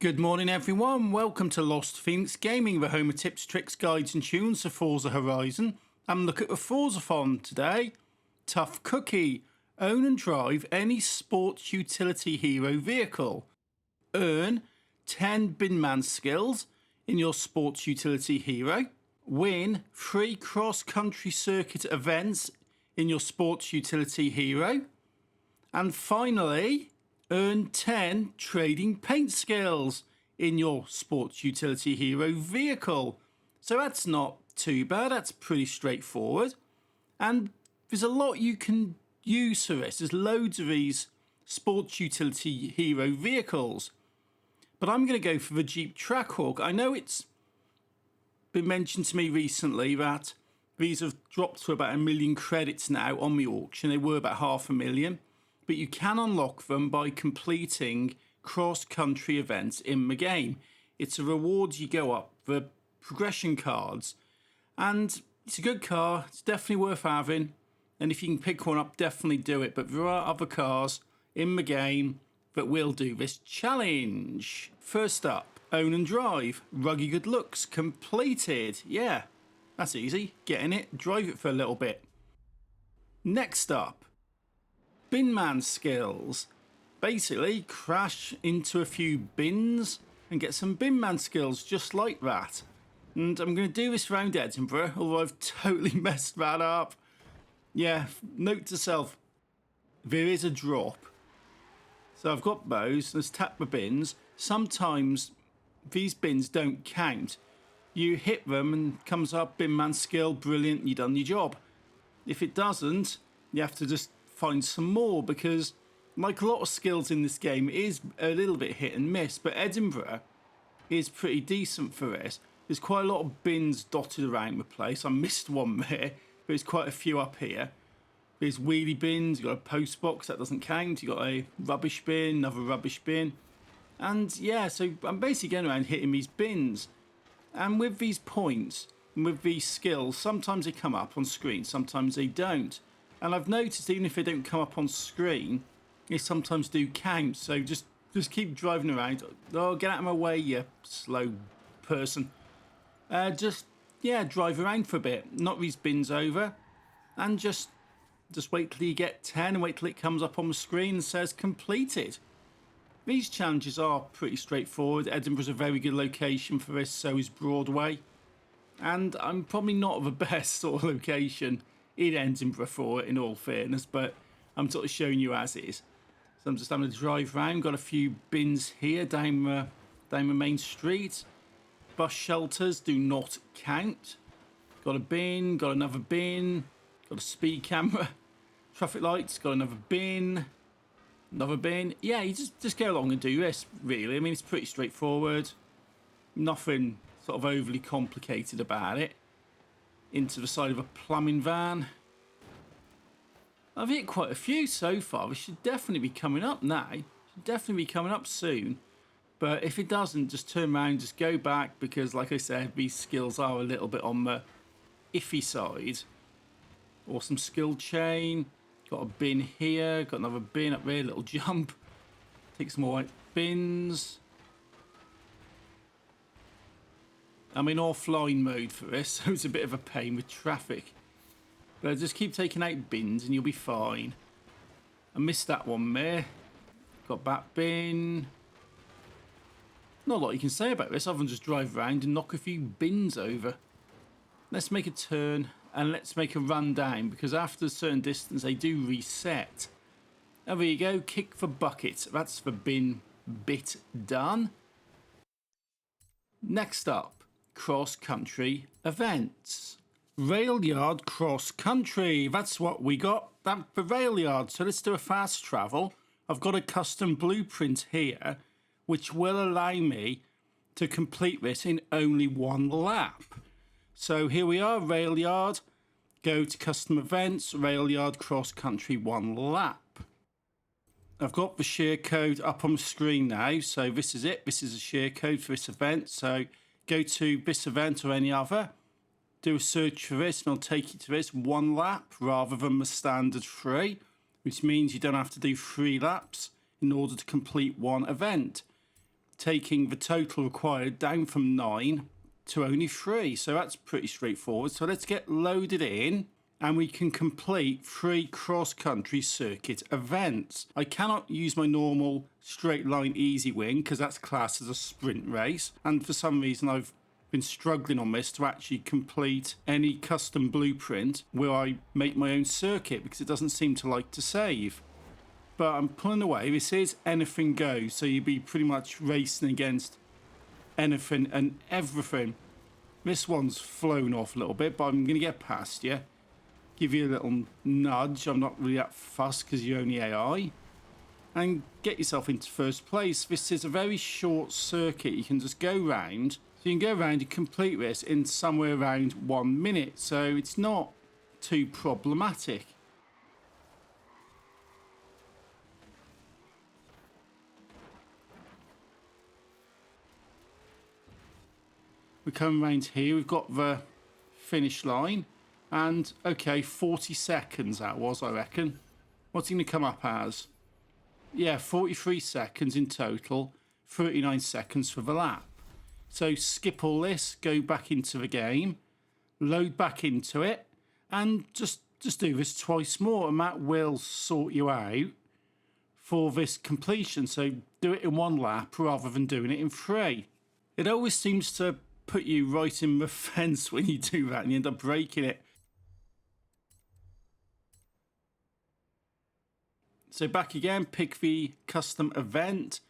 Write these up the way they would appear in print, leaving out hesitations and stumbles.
Good morning everyone, welcome to Lost Phoenix Gaming, the home of tips, tricks, guides and tunes for Forza Horizon. And look at the Forzathon today. Tough cookie. Own and drive any sports utility hero vehicle. Earn 10 binman skills in your sports utility hero. Win 3 cross-country circuit events in your sports utility hero. And finally, earn 10 trading paint skills in your sports utility hero vehicle. So that's not too bad, that's pretty straightforward. And there's a lot you can use for this. There's loads of these sports utility hero vehicles. But I'm going to go for the Jeep Trackhawk. I know it's been mentioned to me recently that these have dropped to about 1 million credits now on the auction. They were about 500,000. But you can unlock them by completing cross-country events in the game. It's a reward you go up, the progression cards. And it's a good car, it's definitely worth having. And if you can pick one up, definitely do it. But there are other cars in the game that will do this challenge. First up, own and drive. Ruggy good looks, completed. Yeah, that's easy. Get in it, drive it for a little bit. Next up, binman skills. Basically, crash into a few bins and get some binman skills just like that. And I'm going to do this around Edinburgh, although I've totally messed that up. Yeah, note to self, there is a drop. So I've got those, let's tap the bins. Sometimes these bins don't count. You hit them and comes up binman skill, brilliant, you've done your job. If it doesn't, you have to just find some more, because like a lot of skills in this game, it is a little bit hit and miss, but Edinburgh is pretty decent for this. There's quite a lot of bins dotted around the place. I missed one there, but there's quite a few up here. There's wheelie bins, you've got a post box, that doesn't count, you've got a rubbish bin, another rubbish bin, and yeah, so I'm basically going around hitting these bins. And with these points and with these skills, sometimes they come up on screen, sometimes they don't. And I've noticed even if they don't come up on screen, they sometimes do count. So just keep driving around. Oh, get out of my way, you slow person. Yeah, drive around for a bit. Knock these bins over. And just wait till you get 10 and wait till it comes up on the screen and says completed. These challenges are pretty straightforward. Edinburgh's a very good location for this, so is Broadway. And I'm probably not the best sort of location in Edinburgh for it, in all fairness, but I'm sort of showing you as is. So I'm just having to drive around. Got a few bins here down the main street. Bus shelters do not count. Got a bin, got another bin, got a speed camera. Traffic lights, got another bin, another bin. Yeah, you just go along and do this, really. I mean, it's pretty straightforward. Nothing sort of overly complicated about it. Into the side of a plumbing van. I've hit quite a few so far. We should definitely be coming up now. Should definitely be coming up soon. But if it doesn't, just turn around, just go back, because like I said, these skills are a little bit on the iffy side. Awesome skill chain. Got a bin here. Got another bin up there, little jump. Take some more white bins. I'm in offline mode for this, so it's a bit of a pain with traffic. But just keep taking out bins and you'll be fine. I missed that one there. Got that bin. Not a lot you can say about this other than just drive around and knock a few bins over. Let's make a turn and let's make a run down, because after a certain distance they do reset. Oh, there you go, kick for bucket. That's the bin bit done. Next up, cross-country events. Rail yard cross-country, that's what we got. That's the rail yard, so let's do a fast travel. I've got a custom blueprint here, which will allow me to complete this in only one lap. So here we are, rail yard. Go to custom events, rail yard cross-country 1 lap. I've got the share code up on the screen now, so this is it. This is a share code for this event, so go to this event or any other, do a search for this, and it'll take you to this 1 lap rather than the standard 3, which means you don't have to do 3 laps in order to complete one event. taking the total required down from 9 to only 3. So that's pretty straightforward. So let's get loaded in and we can complete 3 cross-country circuit events. I cannot use my normal straight line easy wing because that's classed as a sprint race. And for some reason I've been struggling on this to actually complete any custom blueprint where I make my own circuit because it doesn't seem to like to save. But I'm pulling away. This is anything goes, so you'd be pretty much racing against anything and everything. This one's flown off a little bit, but I'm going to get past you. Give you a little nudge. I'm not really that fussed because you're only AI. And get yourself into first place. This is a very short circuit. You can just go round. So you can go around and complete this in somewhere around 1 minute. So it's not too problematic. We come around here, we've got the finish line, and okay, 40 seconds that was, I reckon. What's it going to come up as? Yeah, 43 seconds in total, 39 seconds for the lap. So skip all this, go back into the game, load back into it, and just do this twice more, and that will sort you out for this completion. So do it in 1 lap rather than doing it in 3. It always seems to put you right in the fence when you do that and you end up breaking it. So back again, pick the custom event.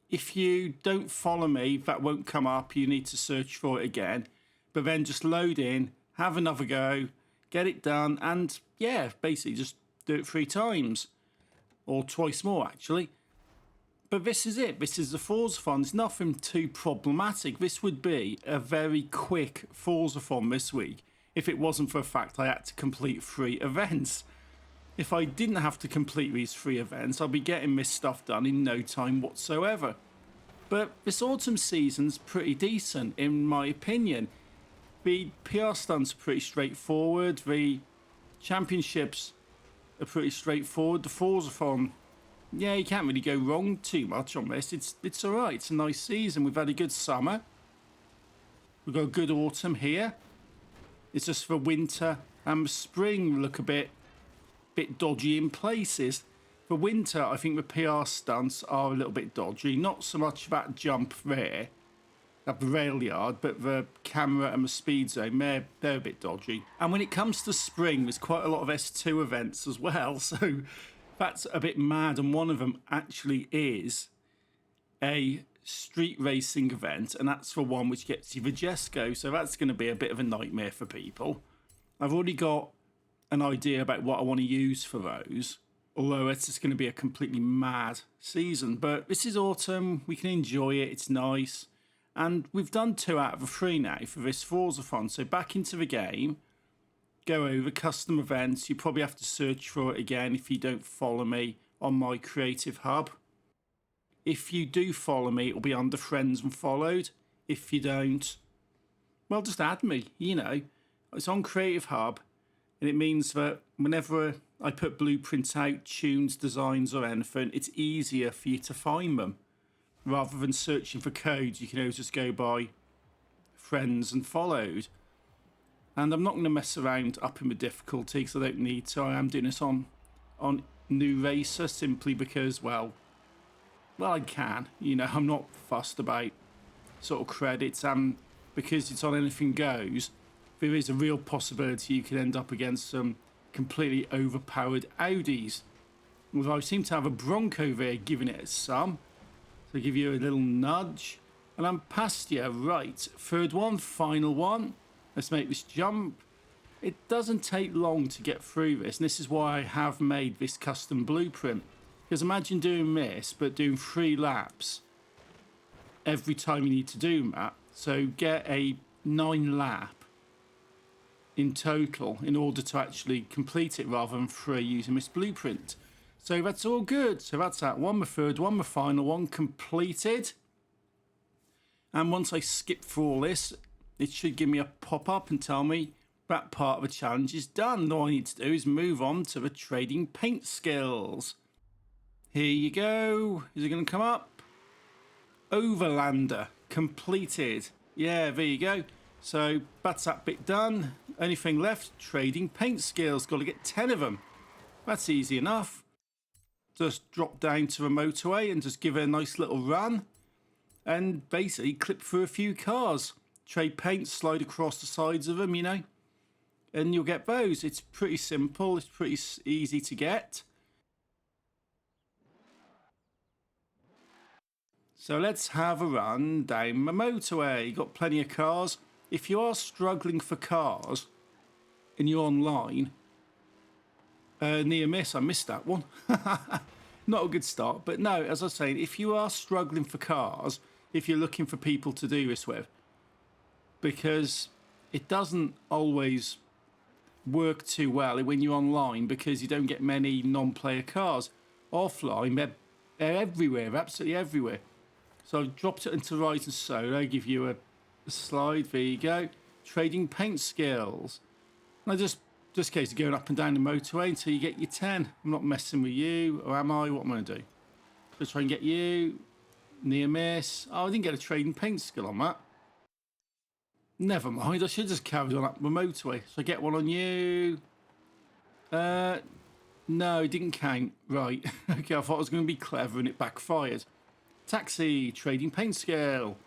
If you don't follow me, that won't come up. You need to search for it again. But then just load in, have another go, get it done, and yeah, basically just do it 3 times. Or twice more, actually. But this is it. This is the Forzathon. There's nothing too problematic. This would be a very quick Forzathon this week if it wasn't for the fact I had to complete 3 events. If I didn't have to complete these 3 events, I'd be getting this stuff done in no time whatsoever. But this autumn season's pretty decent, in my opinion. The PR stunts are pretty straightforward. The championships are pretty straightforward. The Forzathon, yeah, you can't really go wrong too much on this. It's all right. It's a nice season. We've had a good summer. We've got a good autumn here. It's just for winter and spring look a bit dodgy in places. For winter, I think the PR stunts are a little bit dodgy. Not so much that jump there at the rail yard, but the camera and the speed zone, they're a bit dodgy. And when it comes to spring, there's quite a lot of S2 events as well. So that's a bit mad, and one of them actually is a street racing event, and that's the one which gets you the Jesco, so that's going to be a bit of a nightmare for people. I've already got an idea about what I want to use for those, although it's just going to be a completely mad season. But this is autumn, we can enjoy it, it's nice, and we've done 2 out of the 3 now for this Forzathon. So back into the game, go over custom events. You probably have to search for it again if you don't follow me on my creative hub. If you do follow me, it'll be under friends and followed. If you don't, well, just add me, you know. It's on creative hub, and it means that whenever I put blueprints out, tunes, designs or anything, it's easier for you to find them. Rather than searching for codes, you can always just go by friends and followed. And I'm not going to mess around up in the difficulty because I don't need to. I am doing this on New Racer simply because, well, I can. You know, I'm not fussed about sort of credits. And because it's on Anything Goes, there is a real possibility you could end up against some completely overpowered Audis. Although I seem to have a Bronco there giving it some. So I'll give you a little nudge. And I'm past you. Right, 3rd one, final one. Let's make this jump. It doesn't take long to get through this, and this is why I have made this custom blueprint. Because imagine doing this, but doing 3 laps every time you need to do that. So get a 9 lap in total in order to actually complete it rather than 3 using this blueprint. So that's all good. So that's that one, the 3rd one, the final one completed. And once I skip through all this, it should give me a pop-up and tell me that part of the challenge is done. All I need to do is move on to the trading paint skills. Here you go. Is it going to come up? Overlander completed. Yeah, there you go. So that's that bit done. Only thing left, trading paint skills. Got to get 10 of them. That's easy enough. Just drop down to the motorway and just give it a nice little run. And basically clip through a few cars. Trade paint, slide across the sides of them, you know. And you'll get those. It's pretty simple. It's pretty easy to get. So let's have a run down the motorway. You've got plenty of cars. If you are struggling for cars and you're online, near miss, I missed that one. Not a good start. But no, as I was saying, if you are struggling for cars, if you're looking for people to do this with, because it doesn't always work too well when you're online because you don't get many non-player cars. Offline, they're everywhere, absolutely everywhere. So I've dropped it into Horizon Solo, give you a slide, there you go. Trading paint skills. And I just case of going up and down the motorway until you get your 10. I'm not messing with you, or am I? What am I going to do? Just try and get you. Near miss. Oh, I didn't get a trading paint skill on that. Never mind, I should just carry on up the motorway. So I get one on you. No, it didn't count. Right. Okay, I thought I was going to be clever and it backfired. Taxi, trading paint skill.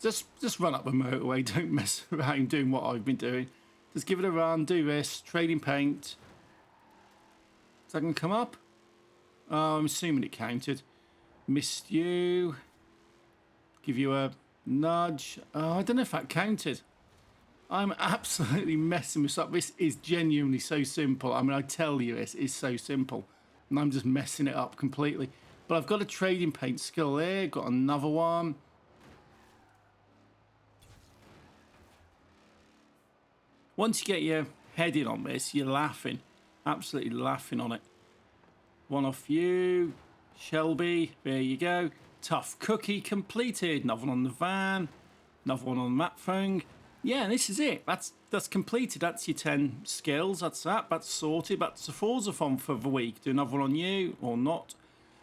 Just run up the motorway. Don't mess around doing what I've been doing. Just give it a run, do this, trading paint. Is that going to come up? Oh, I'm assuming it counted. Missed you. Give you a nudge. Oh, I don't know if that counted. I'm absolutely messing this up. This is genuinely so simple. I mean, I tell you, this is so simple. And I'm just messing it up completely. But I've got a trading paint skill there. Got another one. Once you get your head in on this, you're laughing. Absolutely laughing on it. One off you. Shelby. There you go. Tough cookie completed. Another one on the van. Another one on the map phone. Yeah, and this is it. That's completed. That's your 10 skills. That's that. That's sorted. That's the Forzathon for the week. Do another one on you or not.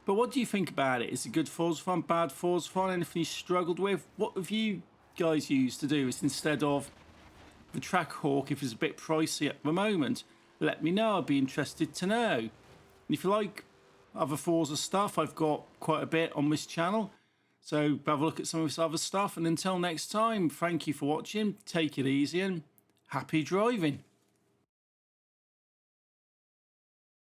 But what do you think about it? Is it good Forzathon, bad Forzathon? Anything you struggled with? What have you guys used to do? Is instead of the Trackhawk, if it's a bit pricey at the moment, let me know. I'd be interested to know. And if you like other Forza stuff, I've got quite a bit on this channel. So have a look at some of this other stuff. And until next time, thank you for watching. Take it easy and happy driving.